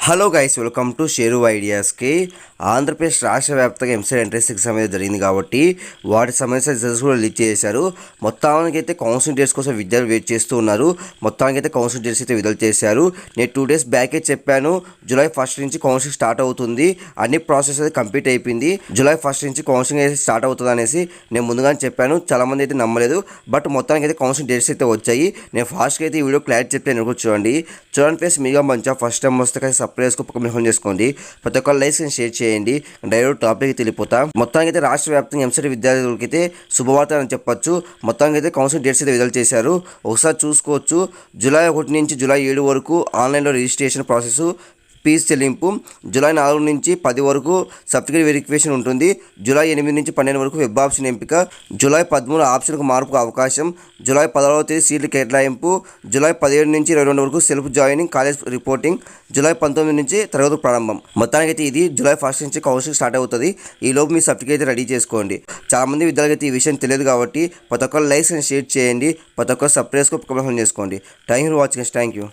Hello guys, welcome to share ఐడియాస్కి. ఆంధ్రప్రదేశ్ రాష్ట్ర వ్యాప్తంగా ఎంసెట్ ఎంట్రన్స్ ఎగ్జామ్ అనేది జరిగింది కాబట్టి వాటి సంబంధించిన రిజల్ట్స్ కూడా రిలీజ్ చేశారు. మొత్తానికి అయితే కౌన్సిలింగ్ డేట్స్ కోసం విద్యార్థులు వెయిట్ చేస్తూ ఉన్నారు. మొత్తానికి అయితే కౌన్సిలింగ్ డేట్స్ అయితే విడుదల చేశారు. నేను 2 days బ్యాకే చెప్పాను, జూలై 1st నుంచి కౌన్సిలింగ్ స్టార్ట్ అవుతుంది, అన్ని ప్రాసెస్ అయితే కంప్లీట్ అయిపోయింది, జూలై 1st నుంచి కౌన్సిలింగ్ అయితే స్టార్ట్ అవుతుంది అనేసి నేను ముందుగానే చెప్పాను. చాలామంది అయితే నమ్మలేదు, బట్ మొత్తానికి అయితే కౌన్సిలింగ్ డేట్స్ అయితే వచ్చాయి. నేను ఫాస్ట్గా అయితే ఈ వీడియో క్లారిటీ చెప్తాను, చూడండి ప్లేస్ మీగా మంచిగా ఫస్ట్ టైం వస్తే సబ్స్క్రైబ్ పక్కన చేసుకోండి. ప్రతి ఒక్క లైక్స్ షేర్ చేయండి. డైరెక్ట్ టాపిక్ తెలిపోతాం. మొత్తానికి అయితే రాష్ట్ర వ్యాప్తంగా ఎంసెట్ విద్యార్థులకి అయితే శుభవార్త అని చెప్పొచ్చు. మొత్తానికి అయితే కౌన్సిలింగ్ డేట్స్ అయితే విడుదల చేశారు. ఒకసారి చూసుకోవచ్చు. జూలై 1 నుంచి జూలై 7 వరకు ఆన్లైన్లో రిజిస్ట్రేషన్ ప్రాసెస్, ఫీజు చెల్లింపు. జూలై 4 నుంచి 10 వరకు సర్టిఫికేట్ వెరిఫికేషన్ ఉంటుంది. జూలై 8 నుంచి 12 వరకు వెబ్ ఆప్షన్ ఎంపిక. జూలై 13 ఆప్షన్కు మార్పుకు అవకాశం. జూలై 16వ తేదీ సీట్ల కేటాయింపు. జూలై 17 నుంచి 22 వరకు self joining college reporting. July 19 నుంచి తరగతులు ప్రారంభం. మొత్తానికి అయితే ఇది జూలై 1st నుంచి కౌన్సిలింగ్ స్టార్ట్ అవుతుంది. ఈలోపు మీ సర్టిఫికేట్ రెడీ చేసుకోండి. చాలామంది విద్యార్థులకు అయితే ఈ విషయం తెలియదు కాబట్టి ప్రతి ఒక్కరు లైక్స్ షేర్ చేయండి. ప్రతి ఒక్కరు సబ్స్క్రైబ్ చేసుకోండి. Thank you for watching. Thank you.